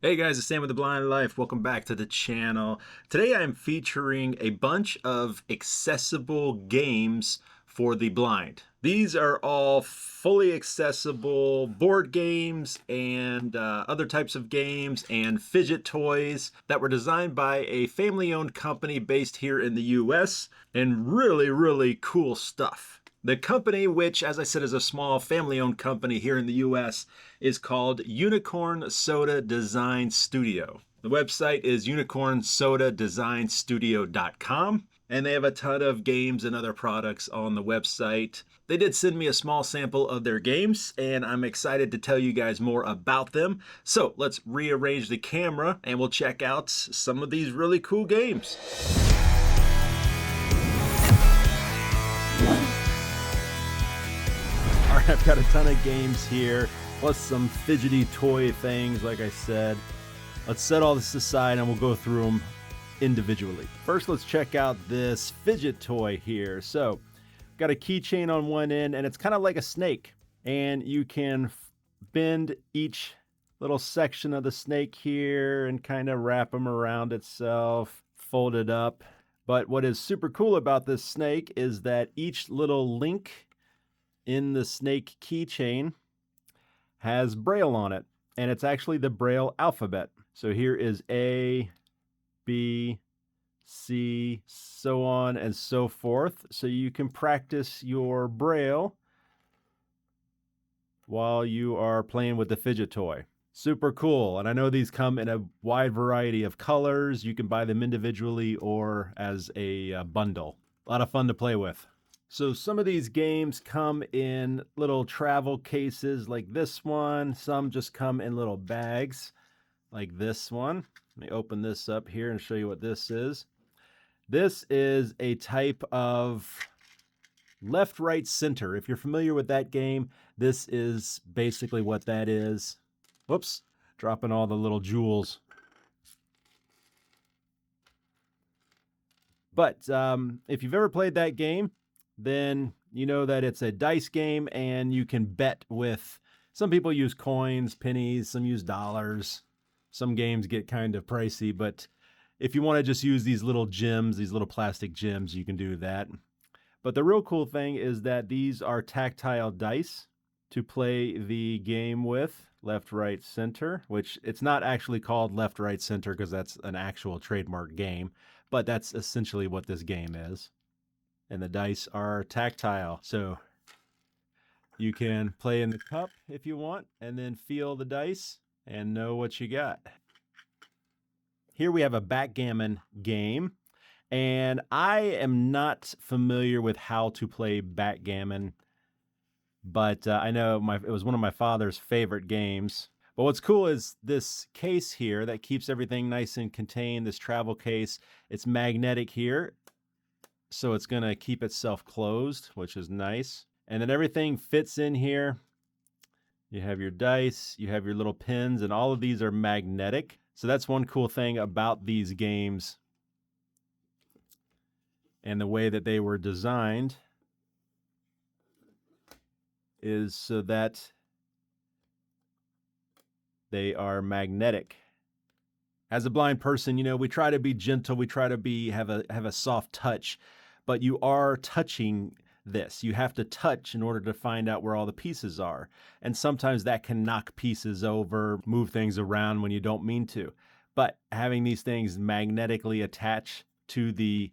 Hey guys, it's Sam with The Blind Life. Welcome back to the channel. Today I'm featuring a bunch of accessible games for the blind. These are all fully accessible board games and other types of games and fidget toys that were designed by a family-owned company based here in the US, and really cool stuff. The company, which, as I said, is a small family-owned company here in the US, is called Unicorn Soda Design Studio. The website is unicornsodadesignstudio.com, and they have a ton of games and other products on the website. They did send me a small sample of their games, and I'm excited to tell you guys more about them. So let's rearrange the camera, and we'll check out some of these really cool games. All right, I've got a ton of games here, plus some fidgety toy things, like I said. Let's set all this aside and we'll go through them individually. First, let's check out this fidget toy here. So, got a keychain on one end, and it's kind of like a snake. And you can bend each little section of the snake here and kind of wrap them around itself, fold it up. But what is super cool about this snake is that each little link in the snake keychain has Braille on it, and it's actually the Braille alphabet. So here is A, B, C, so on and so forth. So you can practice your Braille while you are playing with the fidget toy. Super cool. And I know these come in a wide variety of colors. You can buy them individually or as a bundle. A lot of fun to play with. So some of these games come in little travel cases like this one. Some just come in little bags like this one. Let me open this up here and show you what this is. This is a type of left, right, center. If you're familiar with that game, this is basically what that is. Whoops, dropping all the little jewels. But if you've ever played that game, then you know that it's a dice game and you can bet with, some people use coins, pennies, some use dollars. Some games get kind of pricey, but if you want to just use these little gems, these little plastic gems, you can do that. But the real cool thing is that these are tactile dice to play the game with, left, right, center, which it's not actually called left, right, center because that's an actual trademark game, but that's essentially what this game is. And the dice are tactile, so you can play in the cup if you want and then feel the dice and know what you got. Here we have a backgammon game, and I am not familiar with how to play backgammon, but I know it was one of my father's favorite games. But what's cool is this case here that keeps everything nice and contained, this travel case. It's magnetic here, so it's going to keep itself closed, which is nice. And then everything fits in here. You have your dice, you have your little pins, and all of these are magnetic. So that's one cool thing about these games and the way that they were designed is so that they are magnetic. As a blind person, you know, we try to be gentle, we try to have a soft touch, but you are touching this. You have to touch in order to find out where all the pieces are. And sometimes that can knock pieces over, move things around when you don't mean to. But having these things magnetically attached to the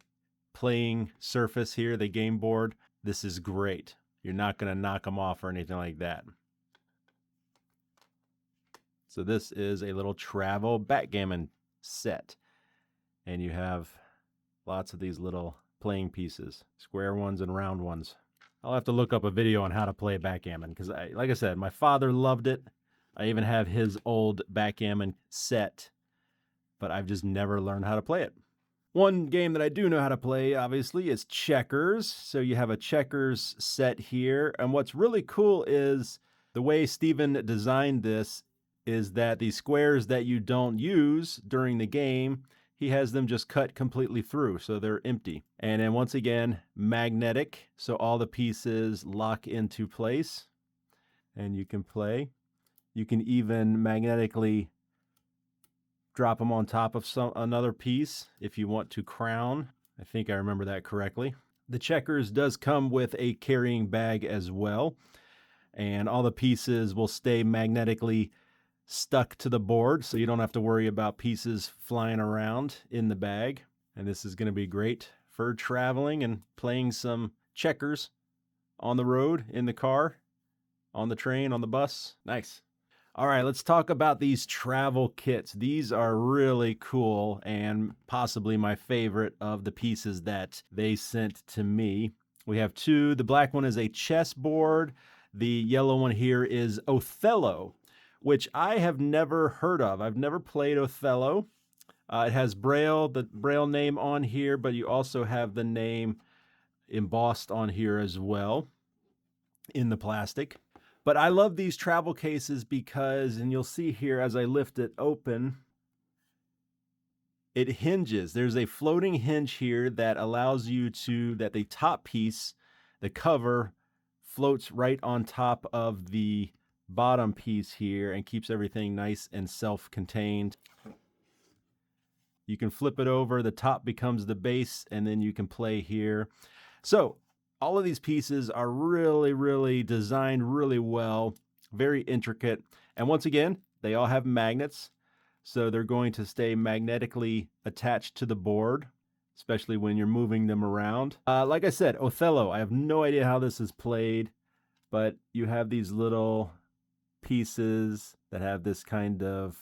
playing surface here, the game board, this is great. You're not going to knock them off or anything like that. So this is a little Travel Backgammon set. And you have lots of these little playing pieces, square ones and round ones. I'll have to look up a video on how to play backgammon because, like I said, my father loved it. I even have his old backgammon set, but I've just never learned how to play it. One game that I do know how to play, obviously, is checkers. So you have a checkers set here. And what's really cool is the way Steven designed this is that the squares that you don't use during the game, he has them just cut completely through, so they're empty. And then once again, magnetic, so all the pieces lock into place, and you can play. You can even magnetically drop them on top of another piece if you want to crown. I think I remember that correctly. The checkers does come with a carrying bag as well, and all the pieces will stay magnetically stuck to the board, so you don't have to worry about pieces flying around in the bag. And this is going to be great for traveling and playing some checkers on the road, in the car, on the train, on the bus. Nice. All right, let's talk about these travel kits. These are really cool and possibly my favorite of the pieces that they sent to me. We have two. The black one is a chess board. The yellow one here is Othello, which I have never heard of. I've never played Othello. It has the Braille name on here, but you also have the name embossed on here as well in the plastic. But I love these travel cases because, and you'll see here as I lift it open, it hinges. There's a floating hinge here that allows you that the top piece, the cover, floats right on top of the bottom piece here and keeps everything nice and self-contained. You can flip it over, the top becomes the base, and then you can play here. So all of these pieces are really, really designed really well, very intricate. And once again, they all have magnets, so they're going to stay magnetically attached to the board, especially when you're moving them around. Like I said, Othello, I have no idea how this is played, but you have these little pieces that have this kind of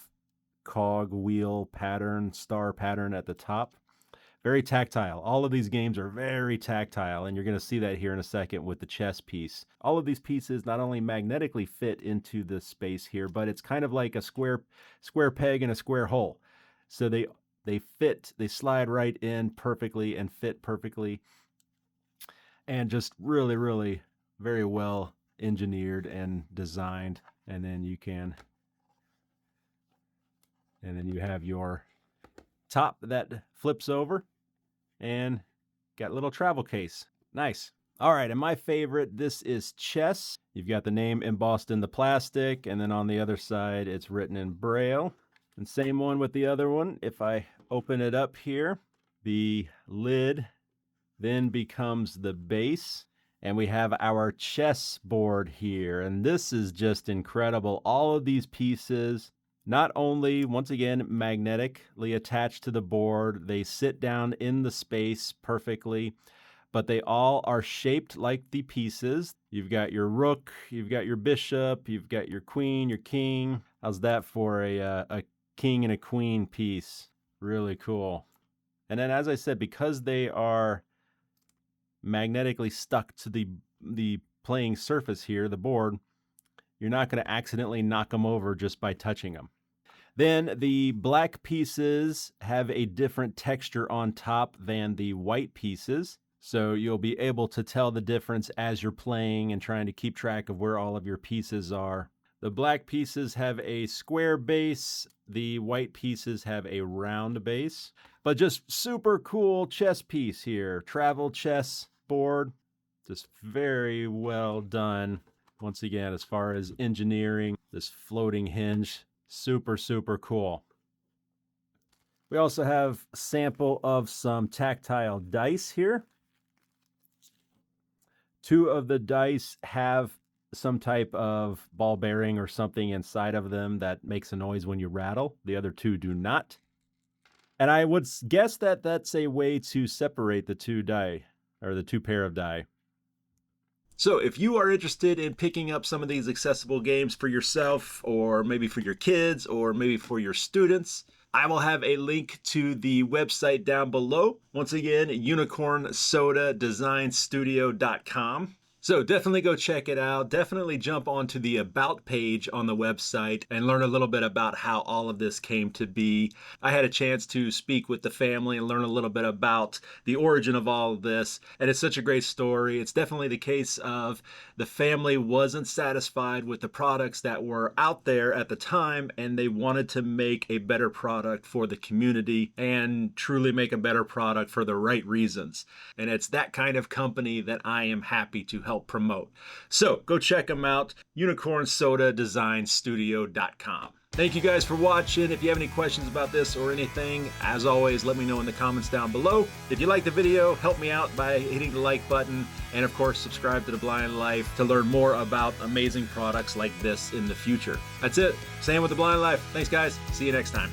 cog wheel pattern, star pattern at the top. Very tactile. All of these games are very tactile, and you're going to see that here in a second with the chess piece. All of these pieces not only magnetically fit into the space here, but it's kind of like a square peg in a square hole. So they fit, they slide right in perfectly and fit perfectly, and just really, really very well engineered and designed. And then you have your top that flips over and got a little travel case. Nice. All right, and my favorite, this is chess. You've got the name embossed in the plastic, and then on the other side, it's written in Braille. And same one with the other one. If I open it up here, the lid then becomes the base, and we have our chess board here. And this is just incredible. All of these pieces, not only, once again, magnetically attached to the board, they sit down in the space perfectly, but they all are shaped like the pieces. You've got your rook, you've got your bishop, you've got your queen, your king. How's that for a king and a queen piece? Really cool. And then, as I said, because they are magnetically stuck to the playing surface here, the board, you're not going to accidentally knock them over just by touching them. Then the black pieces have a different texture on top than the white pieces, so you'll be able to tell the difference as you're playing and trying to keep track of where all of your pieces are. The black pieces have a square base, the white pieces have a round base, but just super cool chess piece here. Travel chess board, just very well done. Once again, as far as engineering, this floating hinge, super, super cool. We also have a sample of some tactile dice here. Two of the dice have some type of ball bearing or something inside of them that makes a noise when you rattle. The other two do not. And I would guess that that's a way to separate the two die, or the two pair of die. So if you are interested in picking up some of these accessible games for yourself, or maybe for your kids, or maybe for your students, I will have a link to the website down below. Once again, unicornsodadesignstudio.com. So definitely go check it out. Definitely jump onto the About page on the website and learn a little bit about how all of this came to be. I had a chance to speak with the family and learn a little bit about the origin of all of this. And it's such a great story. It's definitely the case of the family wasn't satisfied with the products that were out there at the time, and they wanted to make a better product for the community and truly make a better product for the right reasons. And it's that kind of company that I am happy to help promote. So go check them out, unicornsodadesignstudio.com. Thank you guys for watching. If you have any questions about this or anything, as always, let me know in the comments down below. If you like the video, help me out by hitting the like button, and of course, subscribe to The Blind Life to learn more about amazing products like this in the future. That's it. Sam with The Blind Life. Thanks, guys. See you next time.